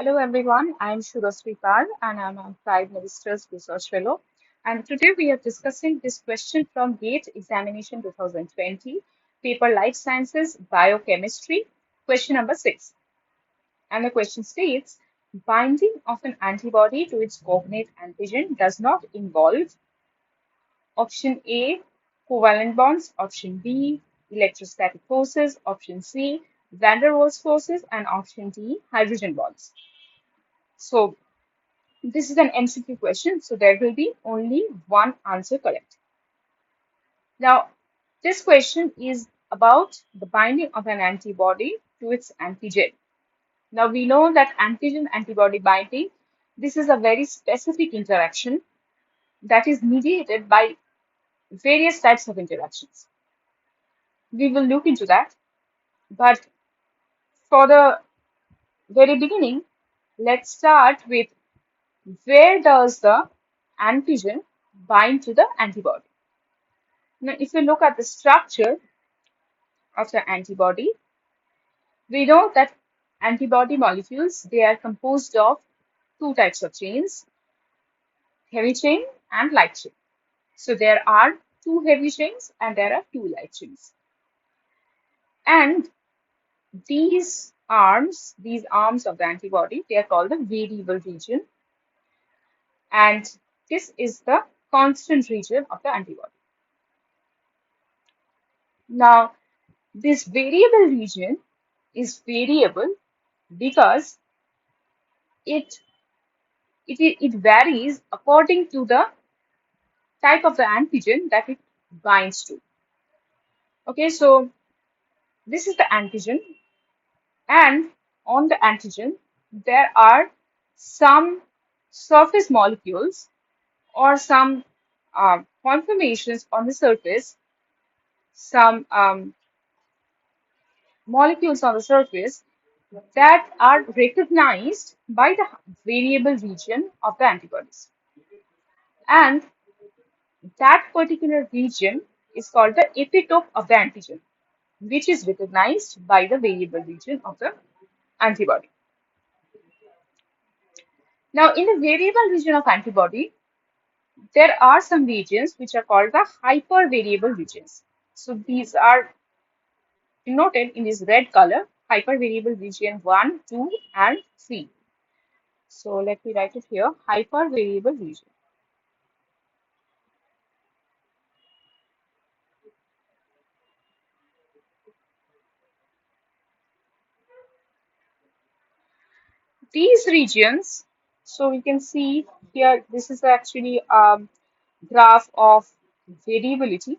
Hello everyone, I am Shurasri Pal and I am a Prime Minister's Research Fellow. And today we are discussing this question from GATE Examination 2020, paper Life Sciences, Biochemistry, question number 6. And the question states, binding of an antibody to its cognate antigen does not involve option A, covalent bonds, option B, electrostatic forces, option C, van der Waals forces, and option D, hydrogen bonds. So this is an MCQ question, so there will be only one answer correct. Now, this question is about the binding of an antibody to its antigen. Now, we know that antigen-antibody binding, this is a very specific interaction that is mediated by various types of interactions. We will look into that, but for the very beginning, let's start with where does the antigen bind to the antibody. Now, if you look at the structure of the antibody, we know that antibody molecules, they are composed of two types of chains, heavy chain and light chain. So there are two heavy chains and there are two light chains. And these arms of the antibody, they are called the variable region. And this is the constant region of the antibody. Now, this variable region is variable because it varies according to the type of the antigen that it binds to. Okay, so this is the antigen, and on the antigen, there are some surface molecules or some conformations on the surface, some molecules on the surface that are recognized by the variable region of the antibodies. And that particular region is called the epitope of the antigen, which is recognized by the variable region of the antibody. Now, in the variable region of antibody, there are some regions which are called the hypervariable regions. So these are denoted in this red color, hypervariable region 1, 2, and 3. So let me write it here, hypervariable region. These regions, so we can see here, this is actually a graph of variability,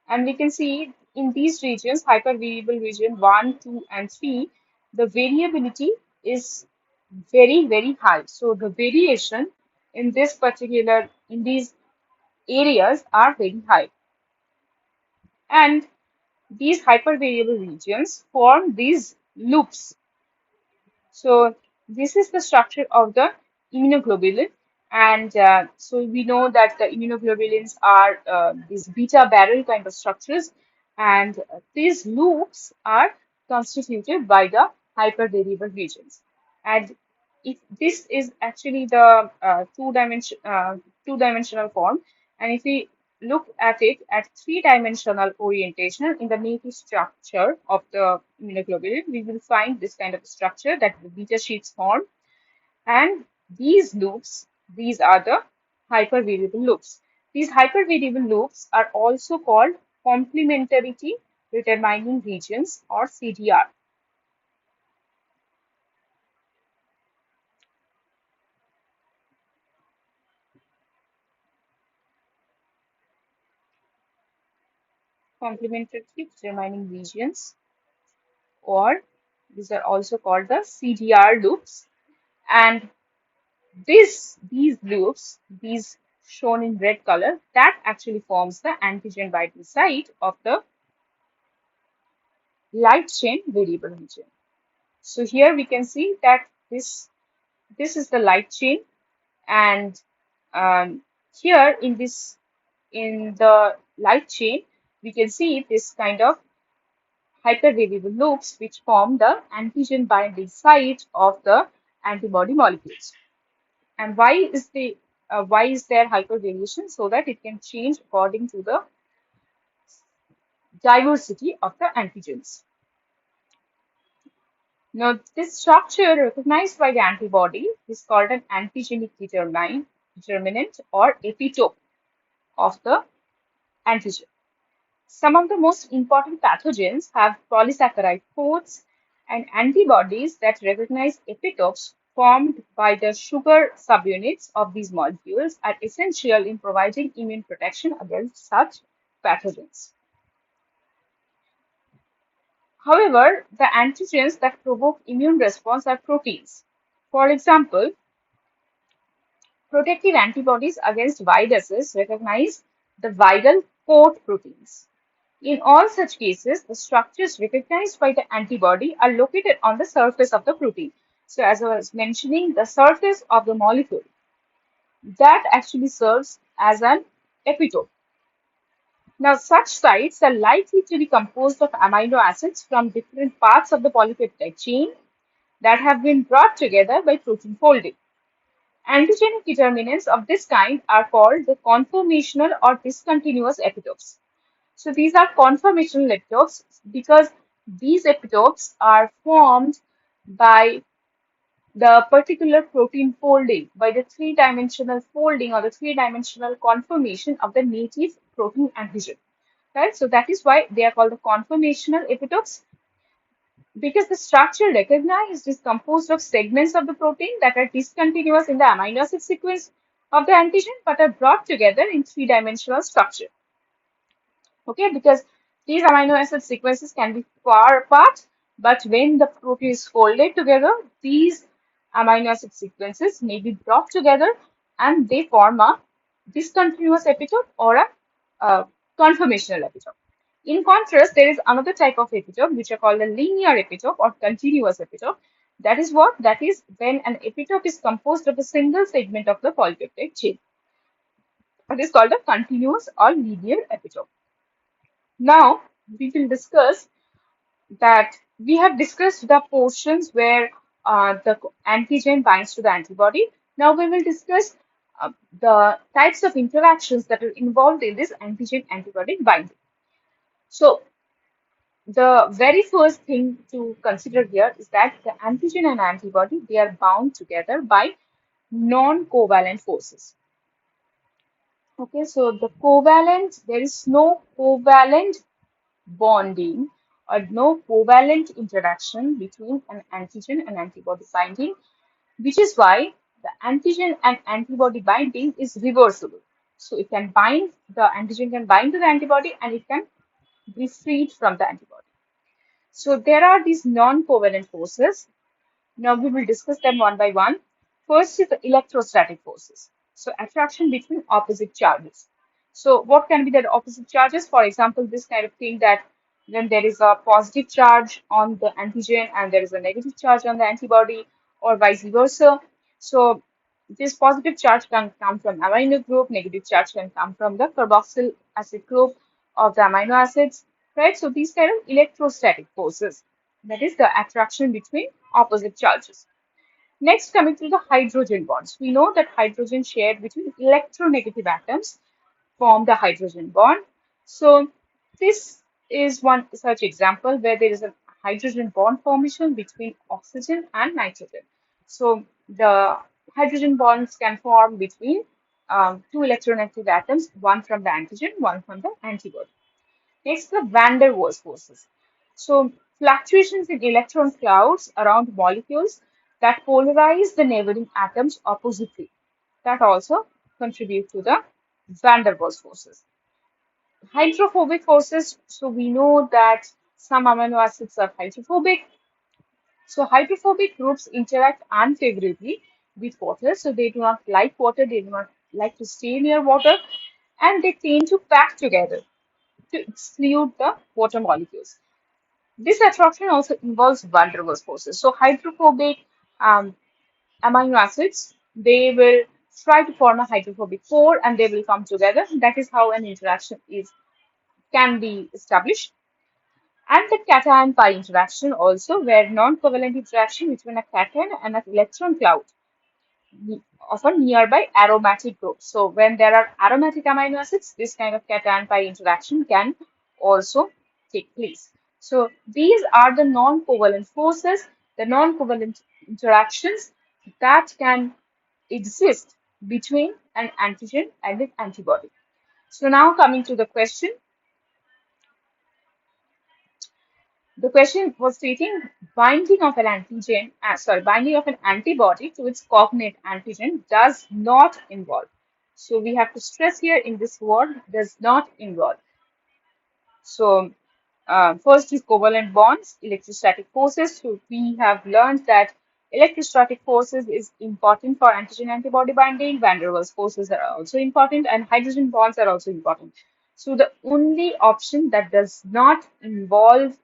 and we can see in these regions, hypervariable region 1, 2, and 3, the variability is very, very high. So the variation in in these areas are very high. And these hypervariable regions form these loops. So this is the structure of the immunoglobulin. And so we know that the immunoglobulins are these beta barrel kind of structures. And these loops are constituted by the hypervariable regions. And if this is actually the two-dimensional form, and if we look at it at three-dimensional orientation in the native structure of the immunoglobulin, we will find this kind of structure that the beta sheets form. And these loops, these are the hypervariable loops. These hypervariable loops are also called complementarity determining regions or CDR. Complementarity determining regions, or these are also called the CDR loops. And these loops, these shown in red color, that actually forms the antigen binding site of the light chain variable region. So here we can see that this is the light chain, and here in the light chain we can see this kind of hypervariable loops which form the antigen binding site of the antibody molecules. And why is there hypervariation? So that it can change according to the diversity of the antigens. Now, this structure recognized by the antibody is called an antigenic determinant or epitope of the antigen. Some of the most important pathogens have polysaccharide coats, and antibodies that recognize epitopes formed by the sugar subunits of these molecules are essential in providing immune protection against such pathogens. However, the antigens that provoke immune response are proteins. For example, protective antibodies against viruses recognize the viral coat proteins. In all such cases, the structures recognized by the antibody are located on the surface of the protein. So, as I was mentioning, the surface of the molecule that actually serves as an epitope. Now, such sites are likely to be composed of amino acids from different parts of the polypeptide chain that have been brought together by protein folding. Antigenic determinants of this kind are called the conformational or discontinuous epitopes. So these are conformational epitopes because these epitopes are formed by the particular protein folding, by the three-dimensional folding or the three-dimensional conformation of the native protein antigen. Right? So that is why they are called the conformational epitopes, because the structure recognized is composed of segments of the protein that are discontinuous in the amino acid sequence of the antigen but are brought together in three-dimensional structure. Okay, because these amino acid sequences can be far apart, but when the protein is folded together, these amino acid sequences may be brought together and they form a discontinuous epitope or a conformational epitope. In contrast, there is another type of epitope which are called a linear epitope or continuous epitope. That is what? That is when an epitope is composed of a single segment of the polypeptide chain. It is called a continuous or linear epitope. Now, we will discuss that we have discussed the portions where the antigen binds to the antibody. Now, we will discuss the types of interactions that are involved in this antigen-antibody binding. So, the very first thing to consider here is that the antigen and antibody, they are bound together by non-covalent forces. Okay, so there is no covalent bonding or no covalent interaction between an antigen and antibody binding, which is why the antigen and antibody binding is reversible. So it can bind, the antigen can bind to the antibody and it can be freed from the antibody. So there are these non-covalent forces. Now we will discuss them one by one. First is the electrostatic forces. So attraction between opposite charges. So what can be the opposite charges? For example, this kind of thing that when there is a positive charge on the antigen and there is a negative charge on the antibody or vice versa. So this positive charge can come from amino group, negative charge can come from the carboxyl acid group of the amino acids, right? So these kind of electrostatic forces, that is the attraction between opposite charges. Next, coming to the hydrogen bonds. We know that hydrogen shared between electronegative atoms form the hydrogen bond. So this is one such example where there is a hydrogen bond formation between oxygen and nitrogen. So the hydrogen bonds can form between two electronegative atoms, one from the antigen, one from the antibody. Next, the van der Waals forces. So fluctuations in electron clouds around molecules that polarize the neighboring atoms oppositely, that also contribute to the van der Waals forces. Hydrophobic forces, so we know that some amino acids are hydrophobic. So hydrophobic groups interact unfavorably with water. So they do not like water, they do not like to stay near water, and they tend to pack together to exclude the water molecules. This attraction also involves van der Waals forces. So hydrophobic um, amino acids, they will try to form a hydrophobic core and they will come together. That is how an interaction is can be established. And the cation pi interaction also, where non-covalent interaction between a cation and an electron cloud of a nearby aromatic group. So when there are aromatic amino acids, this kind of cation pi interaction can also take place. So these are the non-covalent forces, the non-covalent interactions that can exist between an antigen and an antibody. So now coming to the question, the question was stating binding of an binding of an antibody to its cognate antigen does not involve. So we have to stress here in this word does not involve. So, first is covalent bonds, electrostatic forces. So, we have learned that electrostatic forces is important for antigen-antibody binding. Van der Waals forces are also important, and hydrogen bonds are also important. So, the only option that does not involve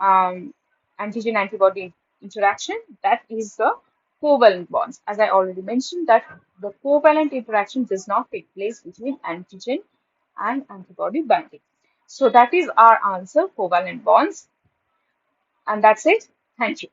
antigen-antibody interaction, that is the covalent bonds. As I already mentioned, that the covalent interaction does not take place between antigen and antibody binding. So that is our answer, covalent bonds. And that's it. Thank you.